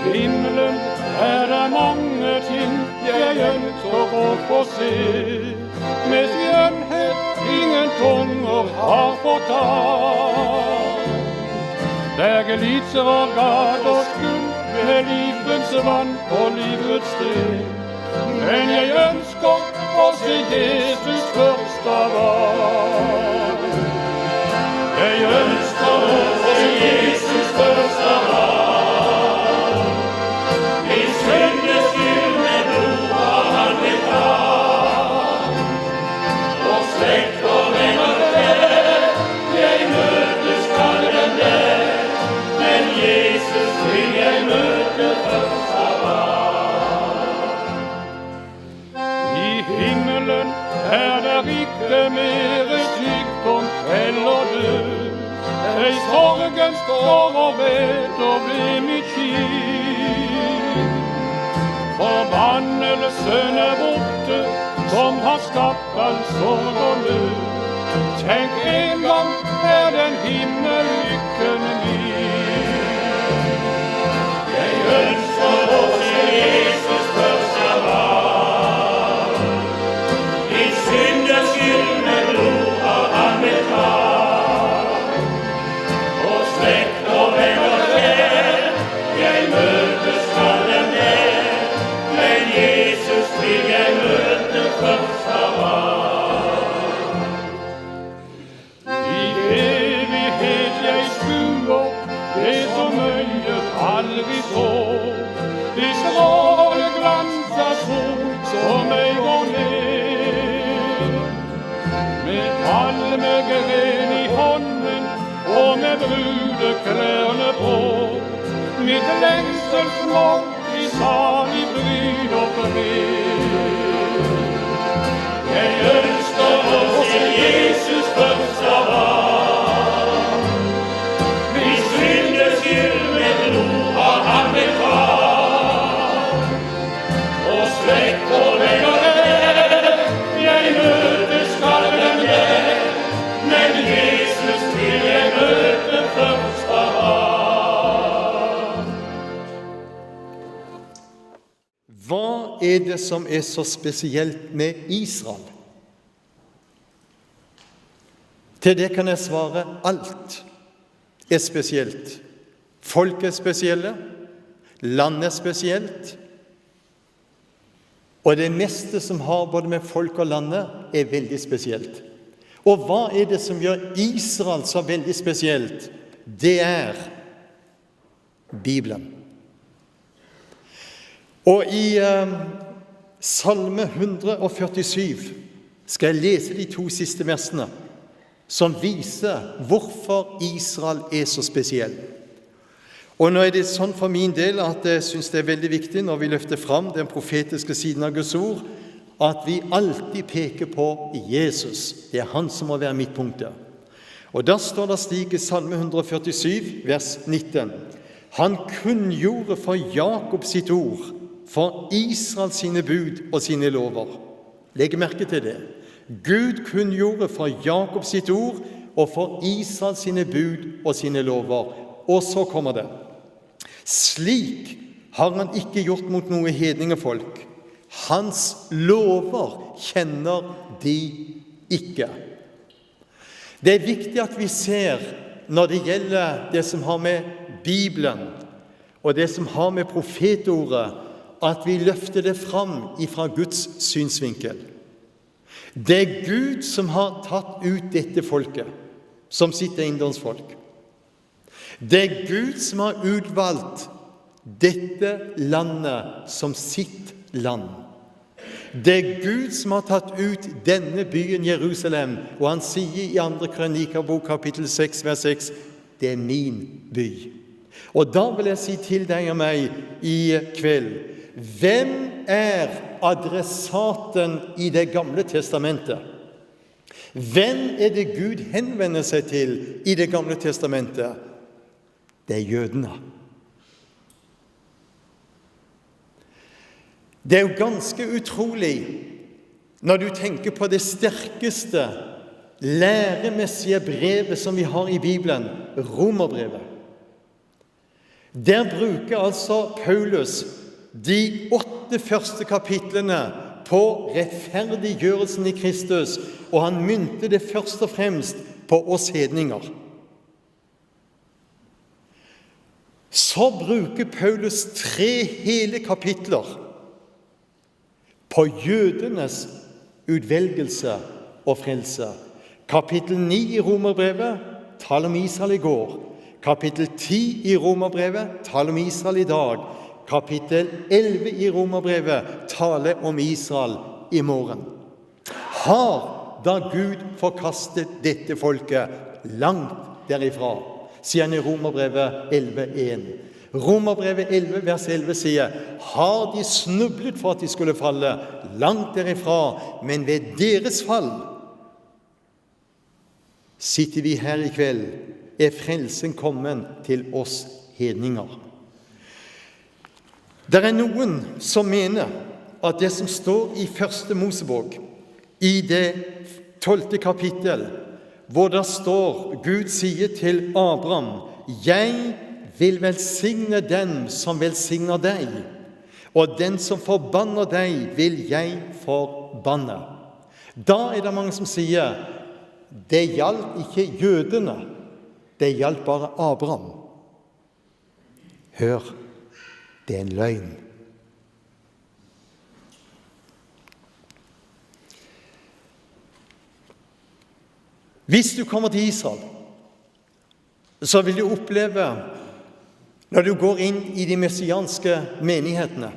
himmelen det mange ting jeg ønsker å få se, med skjønnhet ingen tunger har fortalt. Der glitser og gater skudd ved livets vann på livets sted, men jeg ønsker å se Jesus først av alt. Jeg ønsker å se Jesus først av alt. Min syndes skyld med blod har han betalt, og slekt og venner der, jeg møte skal dem der, men Jesus vil jeg møte først av alt. I himmelen det ikke mer sykdom eller død, ei sorgen står og vetter ved mitt skinn. Forbannelsen borte, som har skapt all sorg og nød. Tenk en gang den himmellykken min. Jeg ønsker å se Jesus først av alt. Min syndes skyld med blod har han betalt, og slekt og venner der, jeg møte skal dem der, men Jesus vil jeg møte først av alt. I evighet jeg skuer det som øyet aldri så, de stråle glans av sol som ei går ned, med palmegren i hånden og med brudeklærne på, mitt lengselsmål i salig fryd og fred. Jeg ønsker å se Jesus først av alt. Min syndes skyld med blod har han betalt, og slekt og venner der, jeg møte skal dem der, men Jesus vil jeg møte først av alt. Hva det som så spesielt med Israel? Til det kan jeg svare: alt spesielt. Folk spesielle, landet spesielt, og det meste som har både med folk og landet veldig spesielt. Og hva det som gjør Israel så veldig spesielt? Det Bibelen. Og i Salme 147 skal jeg lese de 2 siste versene, som viser hvorfor Israel så spesiell. Og nå det sånn for min del at jeg synes det veldig viktig når vi løfter fram den profetiske siden av Guds ord, at vi alltid peker på Jesus. Det han som må være midtpunktet. Og da står det slik i Salme 147, vers 19. Han kunngjorde for Jakob sitt ord, for Israel sine bud og sine lover. Legg merke til det. Gud kunngjorde for Jakob sitt ord, og for Israel sine bud og sine lover. Og så kommer det. Slik har han ikke gjort mot noe hedningefolk. Hans lover kjenner de ikke. Det viktig at vi ser, når det gjelder det som har med Bibelen, og det som har med profetordet, at vi løfter det fram ifra Guds synsvinkel. Det Gud som har tatt ut dette folket, som sitt eiendomsfolk. Det Gud som har utvalgt dette landet som sitt land. Det Gud som har tatt ut denne byen Jerusalem, og han sier i 2. Krønikebok kapittel 6, vers 6, det min by. Og da vil jeg si til deg og meg i kveld, hvem adressaten i det gamle testamentet? Hvem det Gud henvender seg til i det gamle testamentet? Det jødene. Det jo ganske utrolig når du tenker på det sterkeste læremessige brevet som vi har i Bibelen, Romerbrevet. Der bruker altså Paulus de 8 første kapitlene på rettferdiggjørelsen i Kristus, og han mynter det først og fremst på oss hedninger. Så bruker Paulus 3 hele kapitler på jødenes utvelgelse og frelse. Kapittel 9 i Romerbrevet taler om Israel i går. Kapittel 10 i Romerbrevet taler om Israel i dag. Kapittel 11 i Romerbrevet taler om Israel i morgen. Har da Gud forkastet dette folket langt derifra, sier han i Romerbrevet 11,1. Romerbrevet 11, vers 11 sier, har de snublet for at de skulle falle langt derifra, men ved deres fall sitter vi her i kveld, er frelsen kommet til oss hedninger. Det er noen som mener at det som står i første Mosebok, i det 12. kapittel, hvor det står, Gud sier til Abraham, jeg vil velsigne den som velsigner deg, og den som forbanner deg, vil jeg forbanne. Da er det mange som sier, det gjaldt ikke jødene, det gjaldt bare Abraham. Hør, det er en løgn. Hvis du kommer til Israel, så vil du oppleve, når du går inn i de messianske menighetene,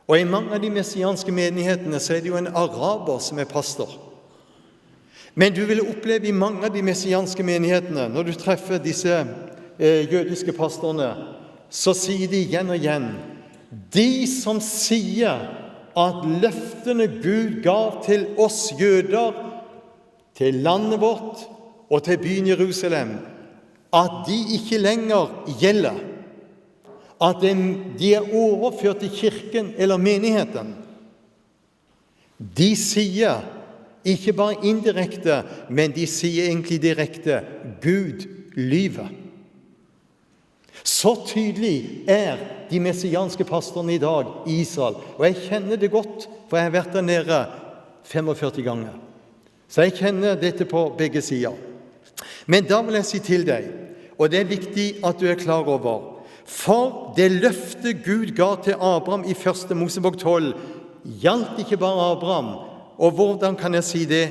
og i mange av de messianske menighetene så er det jo en araber som er pastor. Men du vil oppleve i mange av de messianske menighetene, når du treffer disse jødiske pastorene, så sier de igjen og igjen, de som sier at løftene Gud gav til oss jøder, til landet vårt og til byen Jerusalem, at de ikke lenger gjelder, at de er overført til kirken eller menigheten. De sier, ikke bare indirekte, men de sier egentlig direkte, Gud lyver. Så tydelig er de messianske pastorene i dag i Israel, og jeg kjenner det godt, for jeg har vært der nede 45 ganger. Så jeg kjenner dette på begge sider. Men da vil jeg si til deg, og det er viktig at du er klar over, for det løftet Gud ga til Abraham i 1. Mosebok 12, gjaldt ikke bare Abraham. Og hvordan kan jeg si det?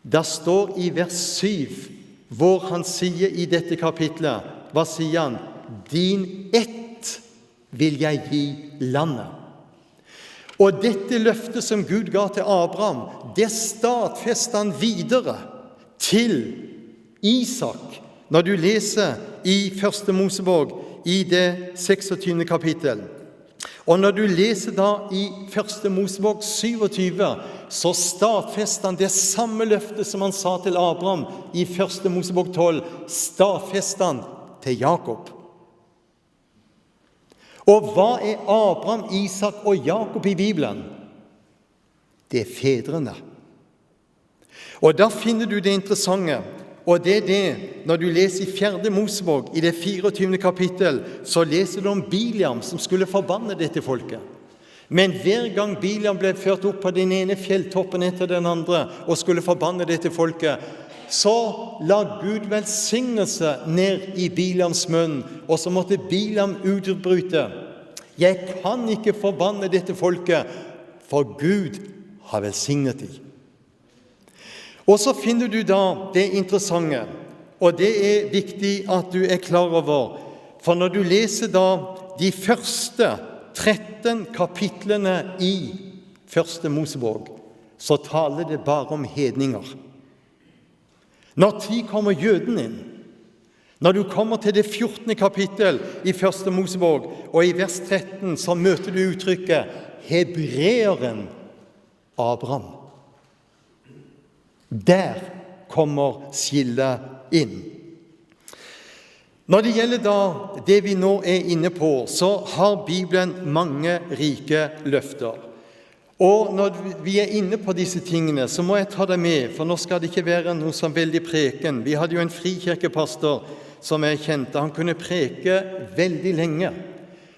Det står i vers 7, hvor han sier i dette kapitlet, hva sier han? Din ett vil jeg gi landet. Og dette løftet som Gud ga til Abraham, det stadfester han videre til Isak. Når du leser i 1. Mosebok i det 26. kapittel, og når du leser da i 1. Mosebok 27, så stadfester han det samme løftet som han sa til Abraham i 1. Mosebok 12, stadfester han til Jakob. Og hva er Abraham, Isak og Jakob i Bibelen? Det er fedrene. Og da finner du det interessante, og det er det, når du leser i 4. Mosebok, i det 24. kapittel, så leser du om Biliam som skulle forbanne dette folket. Men hver gang Biliam ble ført opp på den ene fjelltoppen etter den andre, og skulle forbanne dette folket, så la Gud velsignelse ned i Biliams munn, og så måtte Biliam utbryte, jeg kan ikke forbanne dette folket, for Gud har velsignet dem. Og så finner du da det interessante, og det er viktig at du er klar over, for når du leser da de første 13 kapitlene i 1. Mosebok, så taler det bare om hedninger. Når tid kommer jøden inn? Når du kommer til det 14. kapittel i 1. Mosebok, og i vers 13, så møter du uttrykket hebreeren Abraham. Der kommer skillet inn. Når det gjelder da det vi nå er inne på, så har Bibelen mange rike løfter. Og når vi er inne på disse tingene, så må jeg ta det med, for nå skal det ikke være noe som veldig preken. Vi hadde jo en frikirkepastor som jeg kjente. Han kunne preke veldig lenge.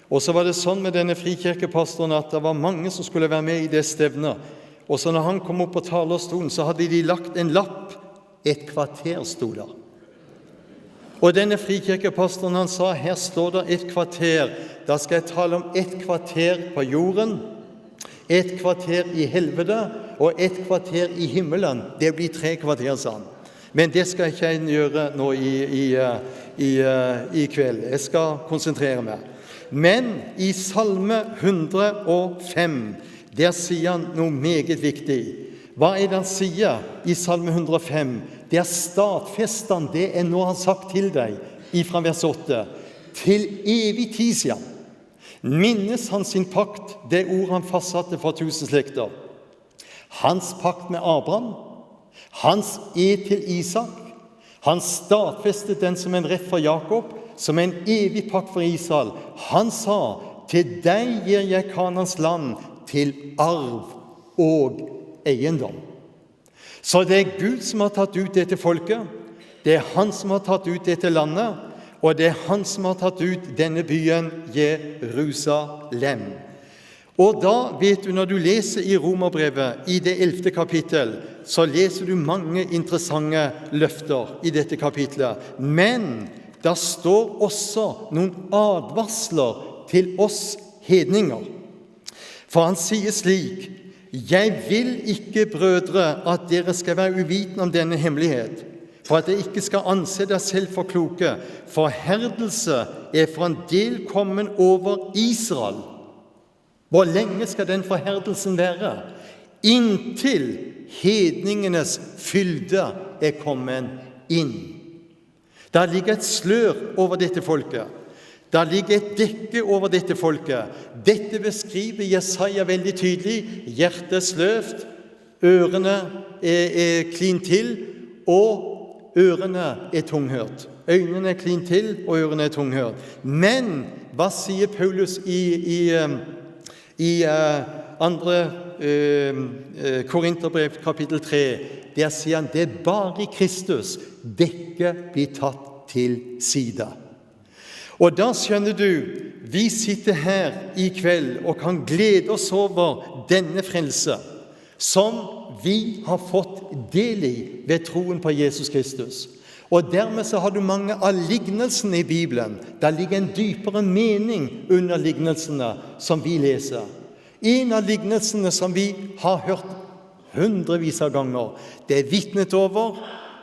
Og så var det sånn med denne frikirkepastoren at det var mange som skulle være med i det stevnet. Og så når han kom opp på talerstolen, så hadde de lagt en lapp. Et kvarter sto der. Og denne frikirkepastoren, han sa, her står det et kvarter. Da skal jeg tale om et kvarter på jorden, et kvarter i helvete og et kvarter i himmelen. Det blir 3 kvarter, sa han. Men det skal ikke jeg gjøre nå i kveld. Jeg skal konsentrere meg. Men i Salme 105, der sier han noe meget viktig. Hva er det han sier i Salme 105? Det stadfester han det jeg nå har sagt til deg, fra vers 8. Til evig tid, sier han. Minnes han sin pakt, det ord han fastsatte for 1000 slekter. Hans pakt med Abraham, hans til Isak, han stadfestet den som en rett for Jakob, som en evig pakt for Israel. Han sa, til deg gir jeg Kanans land til arv og eiendom. Så det er Gud som har tatt ut dette folket, det er han som har tatt ut dette landet, og det er han som har tatt ut denne byen Jerusalem. Og da vet du, når du leser i Romerbrevet, i det 11. kapittel, så leser du mange interessante løfter i dette kapitlet. Men det står også noen advarsler til oss hedninger. For han sier slik, jeg vil ikke, brødre, at dere skal være uvitende om denne hemmelighet, for at dere ikke skal anse dere selv for kloke. Forherdelse er for en del kommet over Israel. Hvor lenge skal den forherdelsen være? Inntil hedningenes fylde er kommet inn. Der ligger et slør over dette folket. Der ligger et dekke over dette folket. Dette beskriver Jesaja veldig tydelig. Hjertet er sløvt, ørene er klint til, og ørene er tunghørt. Øynene er klint til, og ørene er tunghørt. Men hva sier Paulus i 2. Korinterbrev kapittel 3? Der sier han, det er bare i Kristus dekket blir tatt til side. Og da skjønner du, vi sitter her i kveld og kan glede oss over denne frelse, som vi har fått del i ved troen på Jesus Kristus. Og dermed så har du mange av lignelsene i Bibelen. Der ligger en dypere mening under lignelsene som vi leser. En av lignelsene som vi har hørt hundrevis av ganger, det er vitnet over,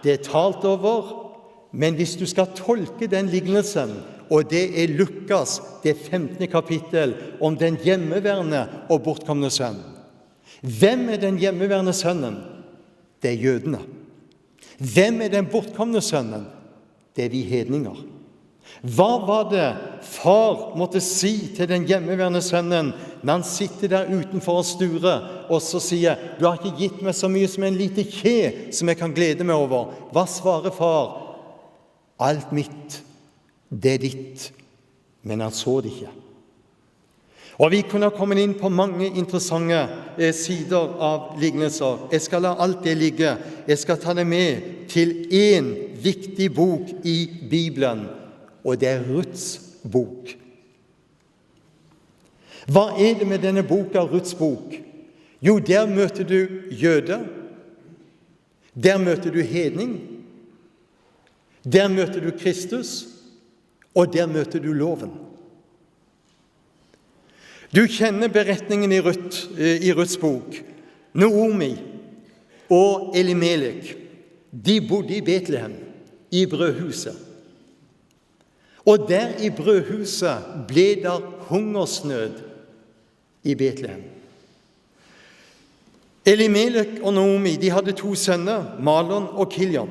det er talt over, men hvis du skal tolke den lignelsen, og det er Lukas, det 15. kapittel, om den hjemmeværende og bortkomne sønn. Hvem er den hjemmeværende sønnen? Det er jødene. Hvem er den bortkomne sønnen? Det er vi hedninger. Hva var det far måtte si til den hjemmeværende sønnen når han sitter der utenfor og sturer, og så sier, du har ikke gitt meg så mye som en lite kje som jeg kan glede meg over. Hva svarer far? Alt mitt, det er ditt. Men han så det ikke. Og vi kunne komme inn på mange interessante sider av lignelser. Jeg skal la alt det ligge. Jeg skal ta det med til en viktig bok i Bibelen, og det er Ruths bok. Hva er det med denne boka, Ruths bok? Jo, der møter du jøde, der møter du hedning, der møter du Kristus, og der møter du loven. Du kjenner beretningen i Ruths bok. Naomi og Elimelek, de bodde i Betlehem, i brødhuset. Og der i brødhuset ble det hungersnød i Betlehem. Elimelek og Naomi, de hadde 2 sønner, Malon og Kilion.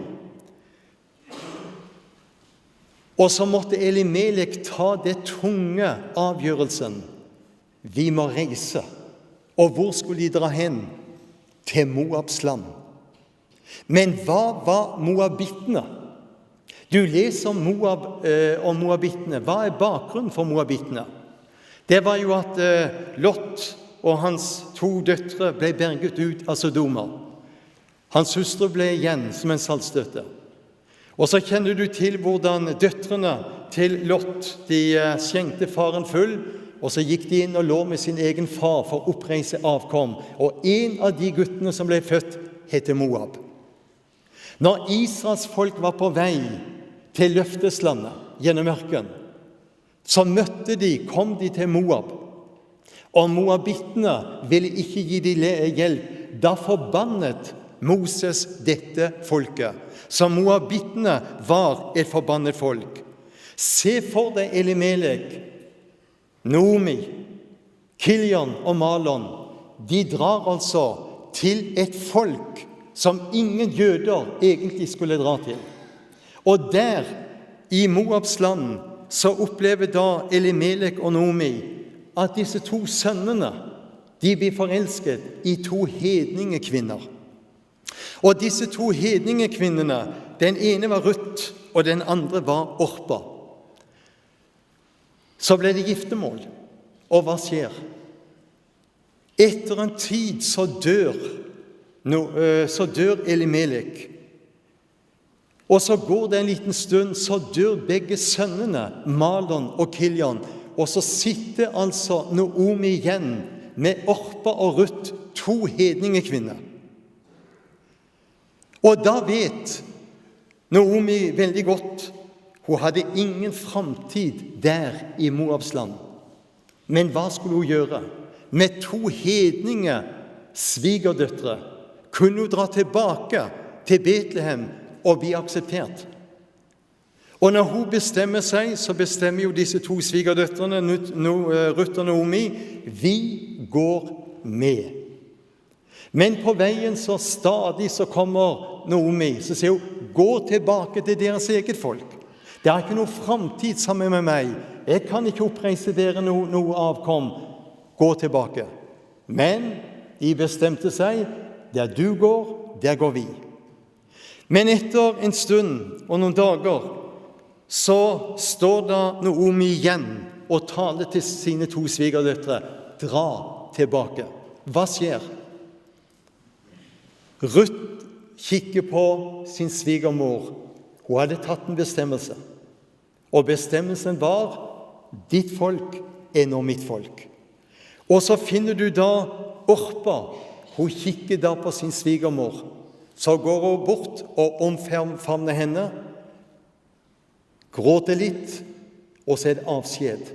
Og så måtte Elimelek ta det tunge avgjørelsen. Vi må reise. Og hvor skulle de dra hen? Til Moabs land. Men hva var moabittene? Du leser om Moab og moabittene. Hva er bakgrunnen for moabittene? Det var jo at Lot og hans 2 døtre ble berget ut av Sodoma. Hans hustru ble igjen som en saltstøtte. Og så kjenner du til hvordan døtrene til Lot, de skjenkte faren full, og så gikk de inn og lå med sin egen far for å oppreise avkom. Og en av de guttene som ble født, heter Moab. Når Israels folk var på vei til løfteslandet gjennom ørkenen, så kom de til Moab. Og moabittene ville ikke gi dem hjelp. Da forbannet Moses dette folket. Så moabittene var et forbannet folk. Se for deg Elimelek, Naomi, Kilion og Malon. De drar altså til et folk som ingen jøder egentlig skulle dra til. Og der, i Moabs land, så opplever da Elimelek og Naomi at disse to sønnene, de blir forelsket i to hedningekvinner. Og disse to hedningekvinnene, den ene var Ruth, og den andre var Orpa. Så ble det giftermål, og hva skjer? Etter en tid så dør Elimelek. Og så går det en liten stund, så dør begge sønnene, Malon og Kilion. Og så sitter altså Naomi igjen med Orpa og Ruth, to hedningekvinner. Og da vet Naomi veldig godt, hun hadde ingen framtid der i Moabs land. Men hva skulle hun gjøre? Med to hedninge svigerdøtre kunne hun dra tilbake til Betlehem og bli akseptert. Og når hun bestemmer seg, så bestemmer jo disse to svigerdøtrene, Ruth og Naomi, vi går med. Men på veien så stadig så kommer Naomi, så sier hun, gå tilbake til deres eget folk. Det er ikke noe framtid sammen med meg. Jeg kan ikke oppreise dere noe avkom. Gå tilbake. Men de bestemte seg, der du går, der går vi. Men etter en stund og noen dager, så står da Naomi igjen og taler til sine to svigerdøtre, dra tilbake. Hva skjer? Ruth kikker på sin svigermor. Hun hadde tatt en bestemmelse. Og bestemmelsen var, ditt folk er nå mitt folk. Og så finner du da Orpa. Hun kikker da på sin svigermor. Så går hun bort og omfavner henne, gråter litt, og så er det avskjed.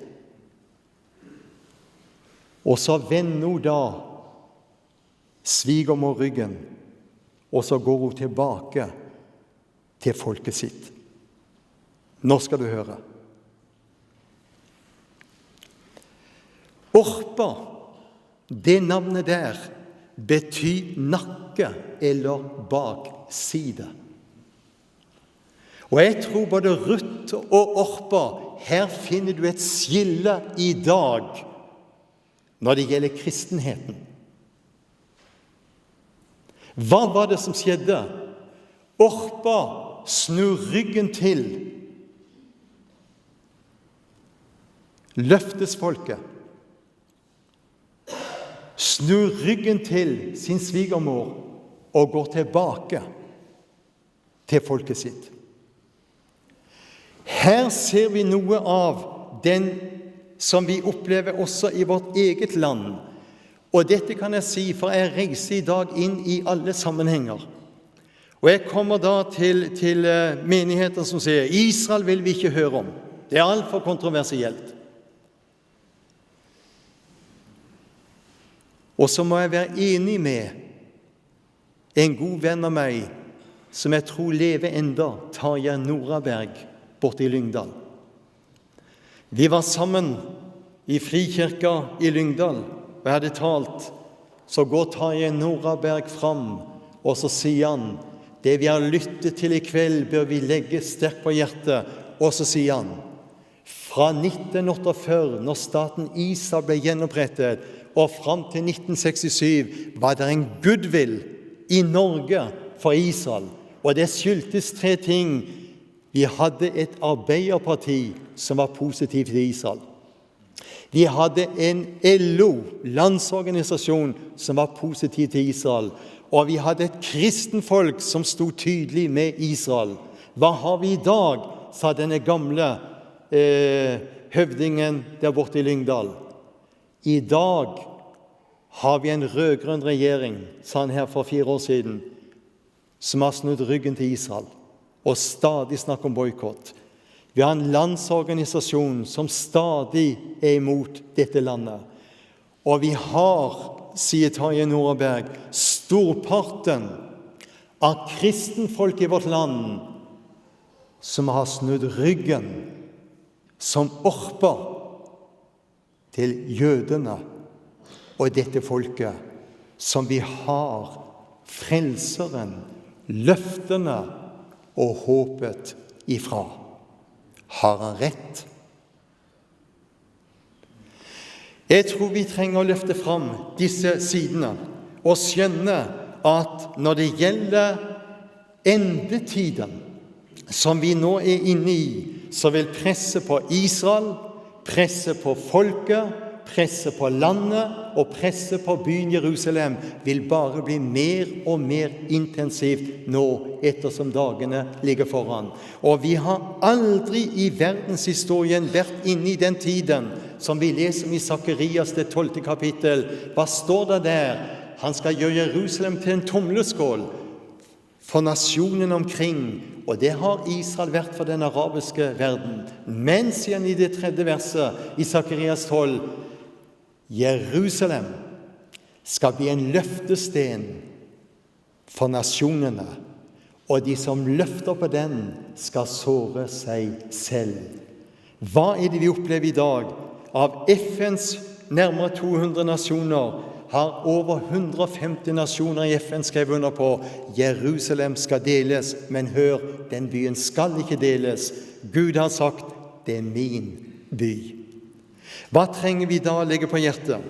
Og så vender hun da svigermor ryggen, og så går hun tilbake til folket sitt. Nå skal du høre. Orpa, det navnet der, betyr nakke eller bakside. Og jeg tror både Ruth og Orpa, her finner du et skille i dag når det gjelder kristenheten. Hva var det som skjedde? Orpa snur ryggen til løftesfolket. Snur ryggen til sin svigermor og går tilbake til folket sitt. Her ser vi noe av den som vi opplever også i vårt eget land. Og dette kan jeg si, for jeg reiser i dag inn i alle sammenhenger. Og jeg kommer da til menigheter som sier, Israel vil vi ikke høre om. Det er alt for kontroversielt. Og så må jeg være enig med en god venn av meg, som jeg tror lever enda, Tarjei Noraberg, borte i Lyngdal. Vi var sammen i Frikirka i Lyngdal, og jeg hadde talt. Så går Tarjei Noraberg fram, og så sier han, det vi har lyttet til i kveld bør vi legge sterkt på hjertet. Og så sier han, fra 1948, når staten Israel ble gjenopprettet, og fram til 1967 var det en goodwill i Norge for Israel. Og det skyldtes 3 ting. Vi hadde et arbeiderparti som var positivt til Israel. Vi hadde en LO, landsorganisasjon, som var positiv til Israel. Og vi hadde et kristenfolk som stod tydelig med Israel. Hva har vi i dag, sa denne gamle høvdingen der borte i Lyngdal. I dag har vi en rødgrønn regjering, sa han her for 4 år siden, som har snudd ryggen til Israel og stadig snakker om boykott. Vi har en landsorganisasjon som stadig er imot dette landet. Og vi har, sier Tarjei Nordberg, storparten av kristenfolk i vårt land som har snudd ryggen som orper til jødene og dette folket som vi har frelseren, løftene og håpet ifra. Har han rett? Jeg tror vi trenger å løfte fram disse sidene og skjønne at når det gjelder endetiden som vi nå er inne i, så vil presset på Israel, presset på folket, presset på landet og presset på byen Jerusalem vil bare bli mer og mer intensivt nå ettersom dagene ligger foran. Og vi har aldri i verdenshistorien vært inne i den tiden som vi leser om i Sakarias det 12. kapittel. Hva står det der? Han skal gjøre Jerusalem til en tomleskål for nasjonen omkring, og det har Israel vært for den arabiske verden. Men sier han i det 3. verset i Sakarias 12, Jerusalem skal bli en løftesten for nasjonene, og de som løfter på den skal såre seg selv. Hva er det vi opplever i dag? Av FNs nærmere 200 nasjoner har over 150 nasjoner i FN skrevet under på Jerusalem skal deles, men hør, den byen skal ikke deles. Gud har sagt, det er min by. Hva trenger vi da å legge på hjertet?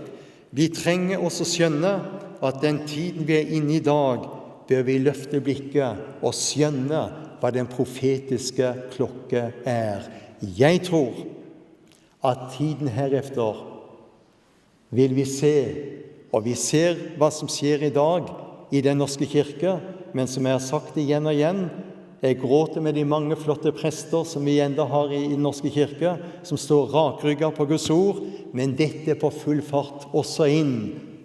Vi trenger også skjønne at den tiden vi er inne i dag, bør vi løfte blikket og skjønne hva den profetiske klokke er. Jeg tror at tiden herefter vil vi se, og vi ser hva som skjer i dag i den norske kirke, men som jeg har sagt igjen og igjen, jeg gråter med de mange flotte prester som vi enda har i den norske kirke, som står rakrygget på Guds ord, men dette er på full fart også inn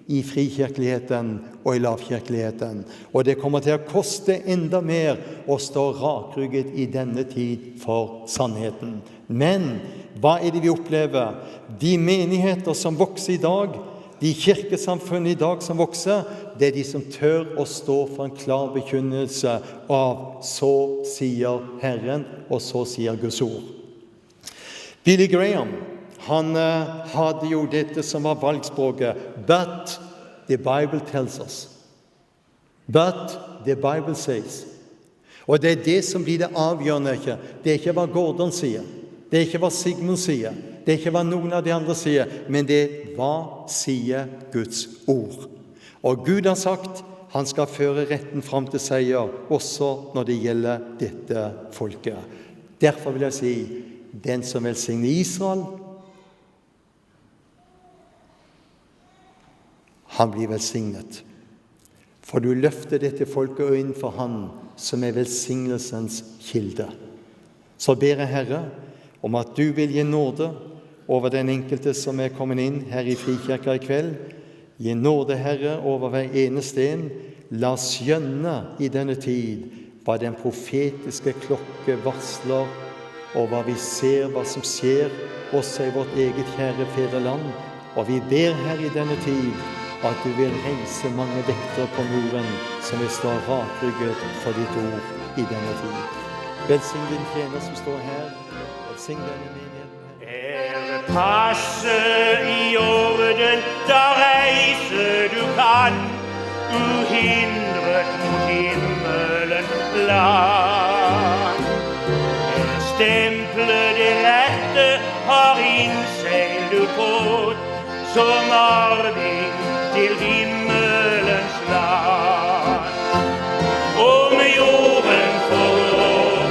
i frikirkeligheten og i lavkirkeligheten. Og det kommer til å koste enda mer å stå rakrygget i denne tid for sannheten. Men hva er det vi opplever? De menigheter som vokser i dag, de kirkesamfunn i dag som vokser, det er de som tør å stå for en klar bekjennelse av så sier Herren, og så sier Guds ord. Billy Graham, han hadde jo dette som var valgspråket, but the Bible tells us. But the Bible says. Og det er det som blir det avgjørende. Det er ikke hva Gordon sier, det er ikke hva Sigmund sier, det er ikke hva noen av de andre sier, men det er hva sier Guds ord. Og Gud har sagt, han skal føre retten fram til seier, også når det gjelder dette folket. Derfor vil jeg si, den som velsigner Israel, han blir velsignet. For du løfter dette folket inn for han som er velsignelsens kilde. Så ber jeg Herre om at du vil gi nåde over den enkelte som er kommet inn her i Frikirka i kveld. Gi nåde, Herre, over hver eneste en. La oss skjønne i denne tid hva den profetiske klokke varsler, og hva vi ser, hva som skjer også i vårt eget kjære fedreland. Og vi ber, Herre, i denne tid at du vil reise mange vekter på muren som vil stå rakrygget for ditt ord i denne tid. Velsign din tjener som står her. Velsign denne menigheten. Passe i orden, da reise du kan, uhindret mot himmelen land. Stemple det rette har innseilt du på, som arving til himmelens land. Om jorden får lov,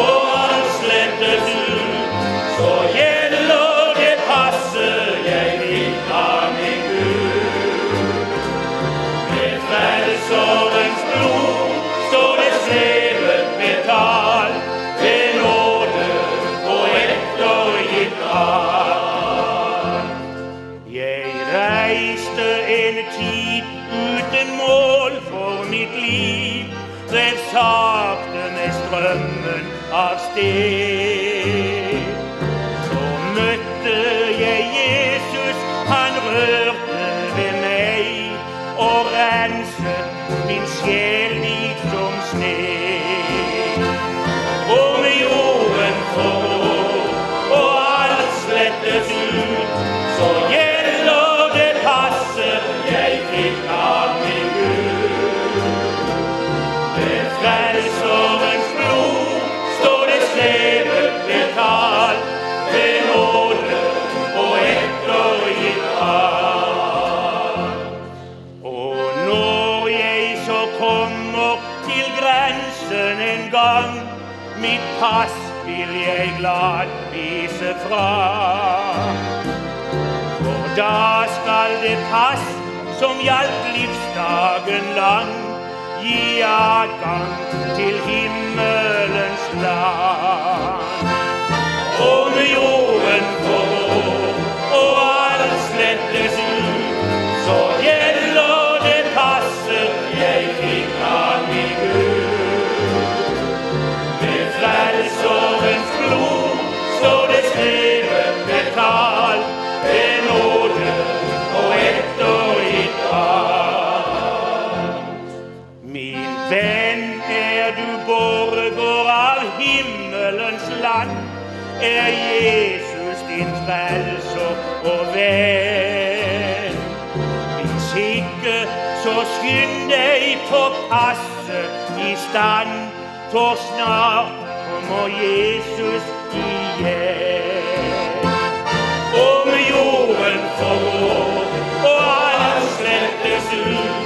og han slettes ut, så gjelder det passe jeg fikk av min Gud. Med frelserens blod står det skrevet med tall, drømmen av sted. Så møtte jeg Jesus, han rørte ved meg og renset min sjel liksom sne. Om jorden forgår og alt slettes ut, så gjelder det passet jeg fikk av min Gud. Ved Frelserens blod står det skrevet betalt, ved nåde og ettergitt alt. Og når jeg så kommer til grensen en gang, mitt pass vil jeg glad vise fra. For da skal det pass som gjaldt livsdagen lang, gi adgang til himmelens land. Om jorden forgår og alt slettes ut, så gjelder det passet jeg fikk av min Gud. Ved Frelserens blod står det skrevet betalt, ved nåde og ettergitt alt. Min venn, er du borger av himmelens land, er Jesus din frelser og venn. Hvis ikke, så skynd deg på passet i stand, for snart kommer Jesus igjen. Om jorden forgår og alt slettes ut,